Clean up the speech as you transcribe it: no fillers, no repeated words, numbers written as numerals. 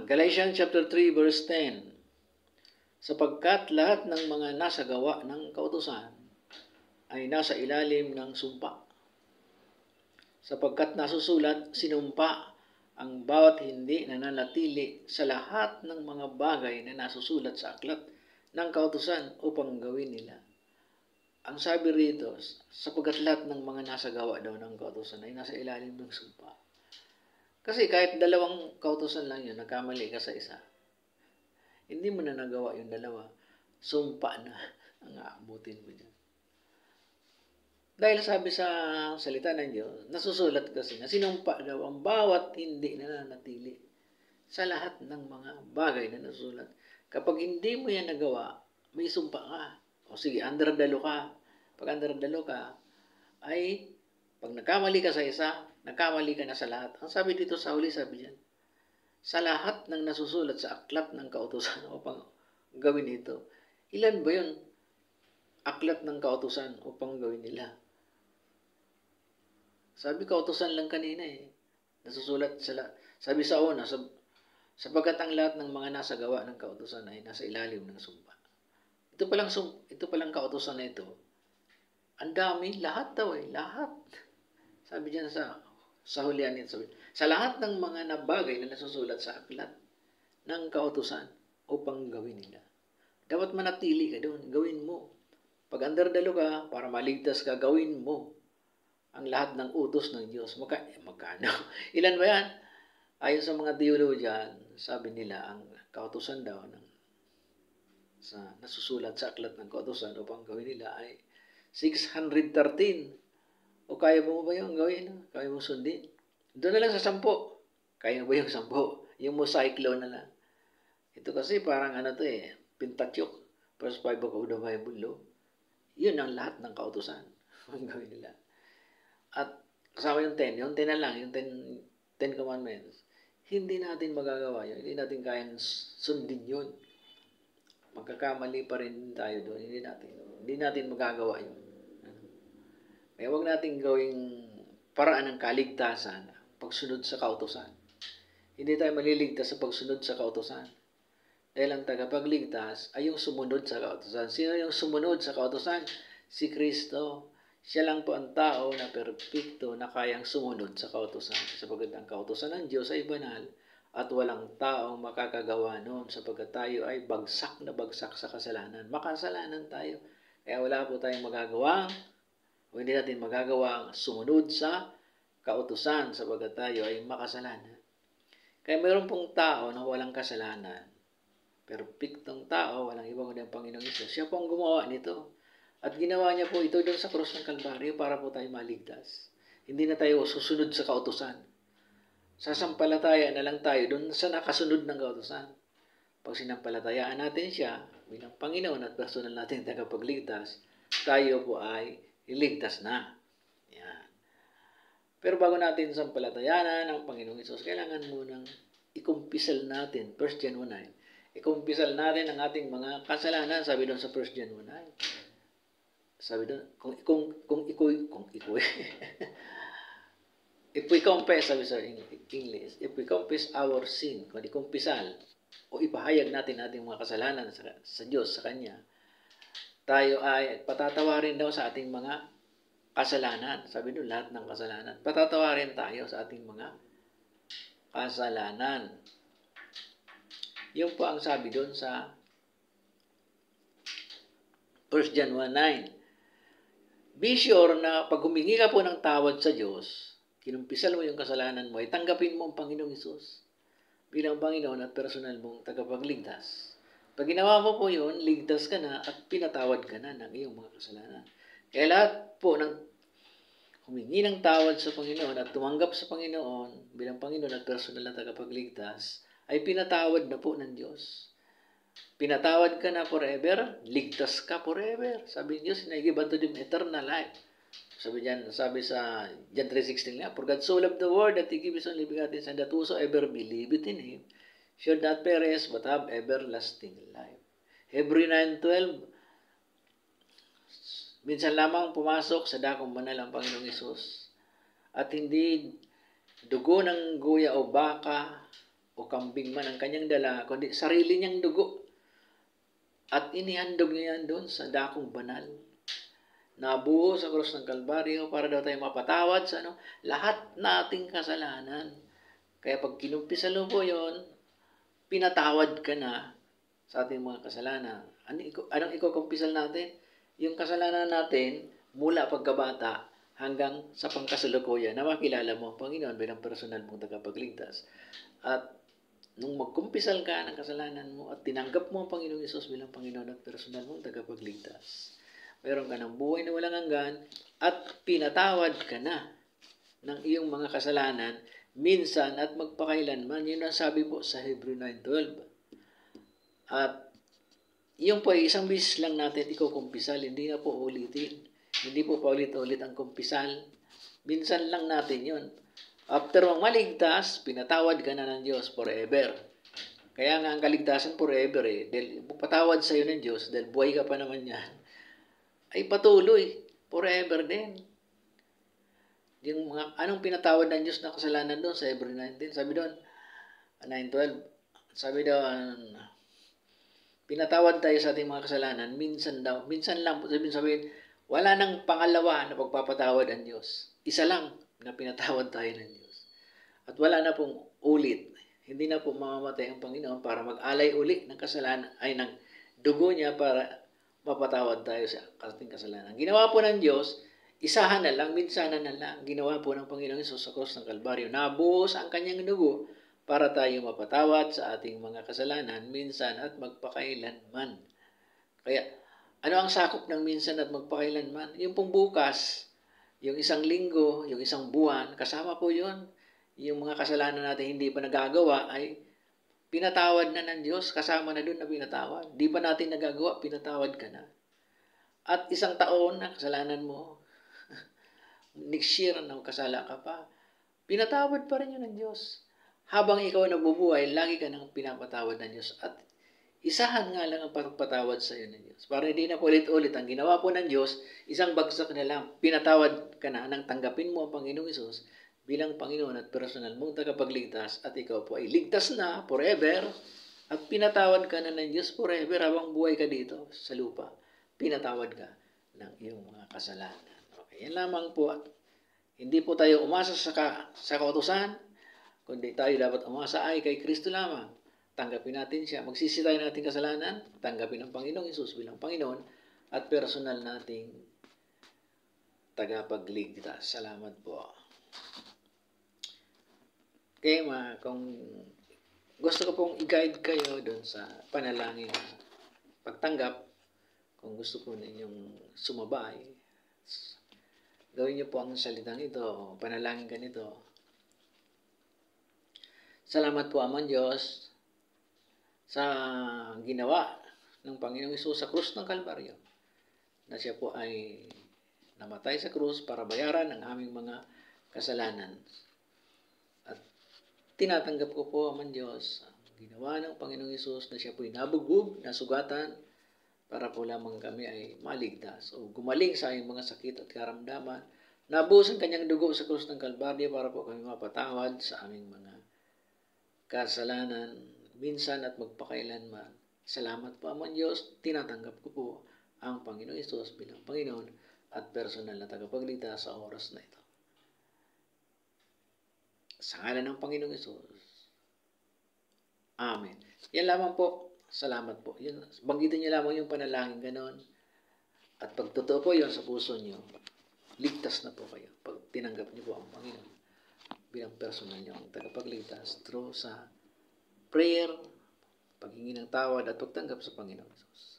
Galatians chapter 3 verse 10. Sapagkat lahat ng mga nasa gawa ng kautusan ay nasa ilalim ng sumpa. Sapagkat nasusulat, sinumpa ang bawat hindi nananatili sa lahat ng mga bagay na nasusulat sa aklat ng kautusan upang gawin nila. Ang sabi rito, sapagkat lahat ng mga nasa gawa daw ng kautusan ay nasa ilalim ng sumpa. Kasi kahit dalawang kautusan lang yun, nagkamali ka sa isa, hindi mo na nagawa yung dalawa, sumpa na ang aabutin mo dyan. Dahil sabi sa salita ng Diyos, nasusulat kasi na sinumpa daw ang bawat hindi nananatili sa lahat ng mga bagay na nasusulat. Kapag hindi mo yan nagawa, may sumpa ka. O sige, under the law ka. Pag under the law ka, ay pag nagkamali ka sa isa, nagkamali ka na sa lahat. Ang sabi dito sa huli, sabi diyan, sa lahat ng nasusulat sa aklat ng kautusan upang gawin ito. Ilan ba yun? Aklat ng kautusan upang gawin nila. Sabi kautusan lang kanina eh. Nasusulat sabi sa una, sapagkat ang lahat ng mga nasa gawa ng kautusan ay nasa ilalim ng sumpa. Ito palang kautusan na ito. Ang dami, lahat daw eh, lahat. Sabi diyan sa hulihan nito, sa lahat ng mga nabagay na nasusulat sa aklat ng kautusan upang gawin nila. Dapat manatili ka doon, gawin mo. Pag under the law ka, para maligtas ka, gawin mo ang lahat ng utos ng Diyos. Magkano? Ilan ba yan? Ayon sa mga theologian, sabi nila ang kautusan daw sa nasusulat sa aklat ng kautusan upang gawin nila ay 613. O kaya mo ba yung gawin? Kaya mo sundin? Doon na lang sa 10. Kaya mo ba yung 10? Yung mosaic law na lang. Ito kasi parang Pentateuch, first 5 book of the Bible law. Yun ang lahat ng kautusan. Ang gawin nila. At kasama yung 10. Yung 10 na lang, yung 10 commandments. Hindi natin magagawa yun. Hindi natin kayang sundin yun. Magkakamali pa rin tayo doon. Hindi natin magagawa yun. Kaya huwag natin gawing paraan ng kaligtasan pagsunod sa kautusan. Hindi tayo maliligtas sa pagsunod sa kautusan. Dahil ang tagapagligtas ay yung sumunod sa kautusan. Sino yung sumunod sa kautusan? Si Kristo. Siya lang po ang tao na perpekto na kayang sumunod sa kautusan. Sapagkat ang kautusan ng Diyos ay banal at walang taong makakagawa noon sapagkat tayo ay bagsak na bagsak sa kasalanan. Makasalanan tayo. Kaya wala po tayong magagawang o hindi natin magagawang sumunod sa kautusan sapagkat tayo ay makasalanan. Kaya mayroon pong tao na walang kasalanan. Perpektong tao, walang ibang kundi ang Panginoong Hesus. Siya po ang gumawa nito. At ginawa niya po ito doon sa krus ng Kalbaryo para po tayo maligtas. Hindi na tayo susunod sa kautusan. Sasampalataya na lang tayo doon sa nakasunod ng kautusan. Pag sinampalatayaan natin siya bilang Panginoon at personal natin tagapagligtas, tayo po ay iligtas na. Yan. Pero bago natin sampalatayanan ang Panginoong Hesus, kailangan munang ikumpisal natin, 1 John 1:9. Ikumpisal natin ang ating mga kasalanan, sabi doon sa 1 John 1:9. Sabi doon, if we confess, sabi sa English, if we confess our sin, kung ikumpisal, o ipahayag natin ating mga kasalanan sa Diyos, sa Kanya, tayo ay patatawarin daw sa ating mga kasalanan. Sabi doon, lahat ng kasalanan. Patatawarin tayo sa ating mga kasalanan. Yun po ang sabi doon sa 1 John 1:9. Be sure na pag humingi ka po ng tawad sa Diyos, kinumpisal mo yung kasalanan mo, ay tanggapin mo ang Panginoong Hesus bilang Panginoon at personal mong tagapagligtas. Pag ginawa mo po yun, ligtas ka na at pinatawad ka na ng iyong mga kasalanan. Kaya lahat po ng humingi ng tawad sa Panginoon at tumanggap sa Panginoon bilang Panginoon at personal na tagapagligtas, ay pinatawad na po ng Diyos. Pinatawad ka na forever, ligtas ka forever. Sabi ng Diyos, I give unto them eternal life. Sabi sa John 3:16 nga, for God so loved the world that He gave His only begotten Son, that whosoever believeth in Him should not perish but have everlasting life. Hebrew 9:12, minsan lamang pumasok sa dakong banal ang Panginoong Hesus at hindi dugo ng guya o baka o kambing man ang kanyang dala, kundi sarili niyang dugo. At inihandog niya yan doon sa dakong banal. Nabuo sa krus ng Kalbaryo para daw tayo mapatawad sa lahat nating kasalanan. Kaya pag kinumpisal mo po yun, pinatawad ka na sa ating mga kasalanan. Anong ikukumpisal natin? Yung kasalanan natin mula pagkabata hanggang sa pangkasalukuyan na makilala mo ang Panginoon bilang personal mong tagapagligtas. At nung magkumpisal ka ng kasalanan mo at tinanggap mo ang Panginoong Hesus bilang Panginoon at personal mong tagapagligtas, mayroon ka ng buhay na walang hanggan at pinatawad ka na ng iyong mga kasalanan minsan at magpakailanman. Yun ang sabi po sa Hebrew 9:12. At yung po ay isang bisis lang natin ikukumpisal, hindi na po ulitin. Hindi po paulit-ulit ang kumpisal. Minsan lang natin yun. After mong maligtas, pinatawad ka na ng Diyos forever. Kaya nga ang kaligtasan forever dahil patawad sa iyo ng Diyos, dahil buhay ka pa naman yan, ay patuloy, forever din. Yung mga, anong pinatawad ng Diyos na kasalanan doon sa Hebrew 19? Sabi doon, 9:12, sabi doon, pinatawad tayo sa ating mga kasalanan, minsan daw, minsan lang, sabihin, wala nang pangalawa na pagpapatawad ang Diyos. Isa lang na pinatawad tayo ng Diyos. At wala na pong ulit. Hindi na po mamamatay ang Panginoon para mag-alay uli ng kasalanan, ay ng dugo niya para mapatawad tayo sa ating kasalanan. Ginawa po ng Diyos, isahan na lang, minsanan na lang. Ginawa po ng Panginoon Hesus sa krus ng Kalbaryo. Nabuhos ang kanyang dugo para tayo mapatawad sa ating mga kasalanan, minsan at magpakailanman. Kaya, ano ang sakop ng minsan at magpakailanman? Yung pong bukas, yung isang linggo, yung isang buwan, kasama po yun. Yung mga kasalanan natin hindi pa nagagawa ay pinatawad na ng Diyos, kasama na doon na pinatawad. Di pa natin nagagawa, pinatawad ka na. At isang taon na kasalanan mo, next year na kasala ka pa, pinatawad pa rin yun ng Diyos. Habang ikaw nabubuhay, lagi ka nang pinapatawad ng Diyos. At isahan nga lang ang pagpatawad sa iyo ng Diyos. Para hindi na ulit-ulit ang ginawa po ng Diyos, isang bagsak na lang, pinatawad ka na nang tanggapin mo ang Panginoong Hesus bilang Panginoon at personal mong tagapagligtas at ikaw po ay ligtas na forever at pinatawad ka na ng Diyos forever habang buhay ka dito sa lupa. Pinatawad ka ng iyong mga kasalanan. Okay, yan lamang po. Hindi po tayo umasa sa kautusan, kundi tayo dapat umasa ay kay Kristo lamang. Tanggapin natin siya. Magsisi tayo natin kasalanan, tanggapin ang Panginoong Hesus bilang Panginoon at personal nating tagapagligtas. Salamat po. Okay, kung gusto ko pong i-guide kayo doon sa panalangin na pagtanggap, kung gusto po ninyong sumabay, gawin niyo po ang salitang ito, panalangin ganito. Salamat po, Amang Diyos, sa ginawa ng Panginoong Hesus sa krus ng Kalbaryo, na siya po ay namatay sa krus para bayaran ang aming mga kasalanan. At tinatanggap ko po, Amang Diyos, ang ginawa ng Panginoong Hesus na siya po ay nabugbog, nasugatan, para po lamang kami ay maligtas o gumaling sa aming mga sakit at karamdaman. Nabuhos ang kanyang dugo sa krus ng Kalbaryo para po kami mapatawad sa aming mga kasalanan, minsan at magpakailanman. Salamat po, Amang Diyos, tinatanggap ko po ang Panginoong Hesus bilang Panginoon at personal na tagapagligtas sa oras na ito. Sa ngalan ng Panginoong Hesus. Amen. Yan lamang po. Salamat po. Yun, banggitin niyo lamang yung panalangin ganon. At pag totoo po yun sa puso niyo, ligtas na po kayo. Pag tinanggap niyo po ang Panginoon bilang personal niyo ang tagapagligtas through sa prayer, paghingi ng tawad at pagtanggap sa Panginoon Hesus.